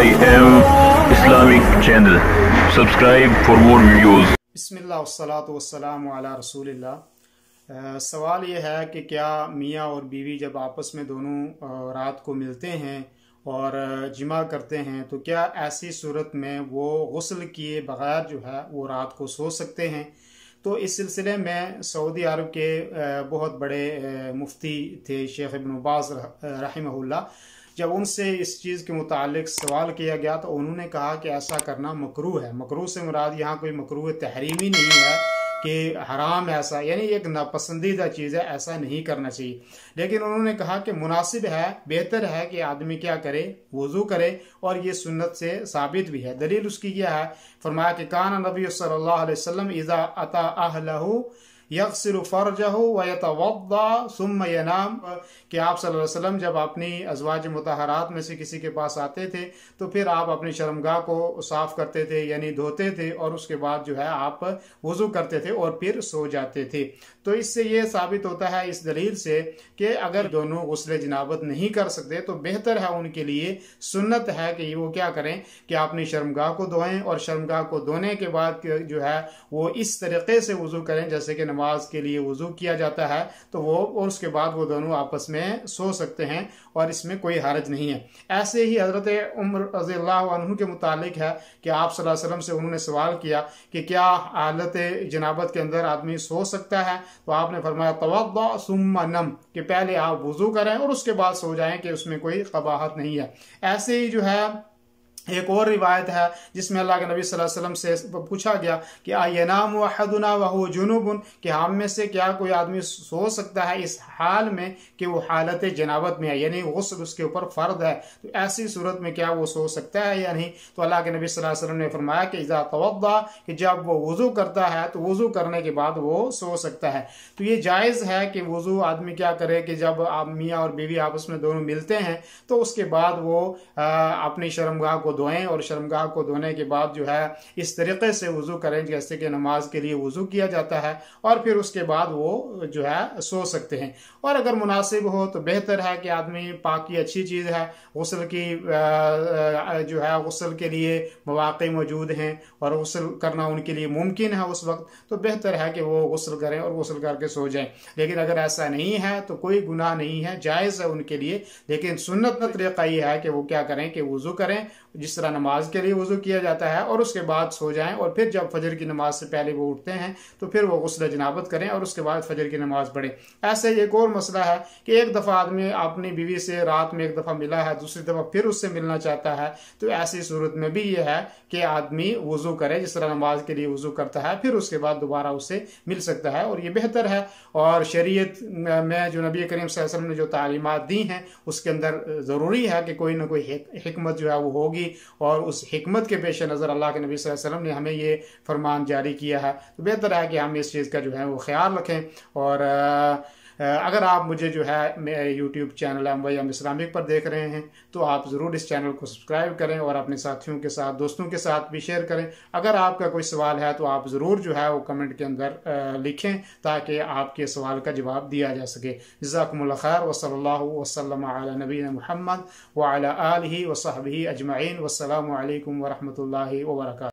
IM Islamic channel. Subscribe for more videos. बिस्मिल्लाह वस्सलातु वस्सलामु अला रसूलिल्लाह। सवाल ये है कि क्या मियाँ और बीवी जब आपस में दोनों रात को मिलते हैं और जिमा करते हैं तो क्या ऐसी सूरत में वो गुस्ल किए बगैर जो है वो रात को सो सकते हैं। तो इस सिलसिले में सऊदी अरब के बहुत बड़े मुफ्ती थे शेख इब्न बाज रहमहुल्लाह, जब उनसे इस चीज़ के मुतालिक सवाल किया गया तो उन्होंने कहा कि ऐसा करना मकरूह है। मकरूह से मुराद यहाँ कोई मकरूह तहरीमी नहीं है कि हराम है, ऐसा यानी एक नापसंदीदा चीज़ है, ऐसा नहीं करना चाहिए। लेकिन उन्होंने कहा कि मुनासिब है, बेहतर है कि आदमी क्या करे, वज़ू करे, और ये सुन्नत से साबित भी है। दलील उसकी क्या है, फरमाया कि कान नबी सल्लल्लाहु अलैहि वसल्लम इज़ा अता अहलहु यग़सिलु फ़रजहु व यतवद्दा सुम्मा यनाम, कि आप सल्लल्लाहु अलैहि वसल्लम जब अपनी अज़वाज मुतहरात में से किसी के पास आते थे तो फिर आप अपनी शर्मगाह को साफ़ करते थे यानी धोते थे, और उसके बाद जो है आप वज़ू करते थे और फिर सो जाते थे। तो इससे ये साबित होता है इस दलील से कि अगर दोनों गुस्ल जनाबत नहीं कर सकते तो बेहतर है, उनके लिए सुन्नत है कि वो क्या करें कि अपनी शर्मगाह को धोएं, और शर्मगाह को धोने के बाद जो है वो इस तरीके से वज़ू करें जैसे कि नमाज के लिए वज़ू किया जाता है, तो वो और उसके बाद वो दोनों आपस में सो सकते हैं और इसमें कोई हरज नहीं है। ऐसे ही हज़रत उमर रज़ियल्लाहु अन्हु के मुतालिक है कि आप सल्लल्लाहु अलैहि वसल्लम से उन्होंने सवाल किया कि क्या हालत जनाबत के अंदर आदमी सो सकता है, तो आपने फरमाया तवद्दा सुम्मा नम, कि पहले आप वज़ू करें और उसके बाद सो जाएं, कि उसमें कोई क़बाहत नहीं है। ऐसे ही जो है एक और रिवायत है जिसमें अल्लाह के नबी सल्लल्लाहु अलैहि वसल्लम से पूछा गया कि आयनाम अहदुना व हुवा जुनुबुन, कि हम में से क्या कोई आदमी सो सकता है इस हाल में कि वो हालत जनाबत में है, यानी गुस्ल उसके ऊपर फर्द है, तो ऐसी सूरत में क्या वो सो सकता है या नहीं। तो अल्लाह के नबी सल्लल्लाहु अलैहि वसल्लम ने फरमाया कि इज़ा तवद्दा, कि जब वो वज़ू करता है तो वज़ू करने के बाद वो सो सकता है। तो ये जायज़ है कि वज़ू आदमी क्या करे कि जब आप मियाँ और बीवी आपस में दोनों मिलते हैं तो उसके बाद वो अपनी शर्मगाह को धोएं, और शर्मगाह को धोने के बाद जो है इस तरीके से वज़ू करें जैसे कि नमाज के लिए वज़ू किया जाता है, और फिर उसके बाद वो जो है सो सकते हैं। और अगर मुनासिब हो तो बेहतर है कि आदमी, पाकी अच्छी चीज़ है, गुस्ल की जो है गुस्ल के लिए मौक़े मौजूद हैं और गुस्ल करना उनके लिए मुमकिन है उस वक्त, तो बेहतर है कि वो गुस्ल करें और गुस्ल करके सो जाएं। लेकिन अगर ऐसा नहीं है तो कोई गुनाह नहीं है, जायज़ है उनके लिए। लेकिन सुन्नत तरीक़ा ये है कि वो क्या करें कि वज़ू करें जिस तरह नमाज के लिए वज़ू किया जाता है, और उसके बाद सो जाएं, और फिर जब फजर की नमाज से पहले वो उठते हैं तो फिर वो गुस्ल जनाबत करें और उसके बाद फजर की नमाज पढ़ें। ऐसे एक और मसला है कि एक दफ़ा आदमी अपनी बीवी से रात में एक दफ़ा मिला है, दूसरी दफ़ा फिर उससे मिलना चाहता है, तो ऐसी सूरत में भी ये है कि आदमी वज़ू करे जिस तरह नमाज के लिए वज़ू करता है, फिर उसके बाद दोबारा उससे मिल सकता है, और ये बेहतर है। और शरीयत में जो नबी करीम सल्लल्लाहु अलैहि वसल्लम ने जो तालीमात दी हैं उसके अंदर ज़रूरी है कि कोई ना कोई हिकमत जो है वो होगी, और उस हिकमत के पेश नज़र अल्लाह के नबी सल्लल्लाहु अलैहि वसल्लम ने हमें ये फरमान जारी किया है। तो बेहतर है कि हम इस चीज़ का जो है वो ख्याल रखें। और अगर आप मुझे जो है मेरे यूट्यूब चैनल IM इस्लामिक पर देख रहे हैं तो आप ज़रूर इस चैनल को सब्सक्राइब करें और अपने साथियों के साथ, दोस्तों के साथ भी शेयर करें। अगर आपका कोई सवाल है तो आप ज़रूर जो है वो कमेंट के अंदर लिखें ताकि आपके सवाल का जवाब दिया जा सके। जज़ाकुमुल्लाह खैर व सल्लल्लाहु वसल्लम अला नबीना मुहम्मद व अला आलिहि व सहबिहि अजमईन। वस्सलामु अलैकुम व रहमतुल्लाहि व बरकातुहू।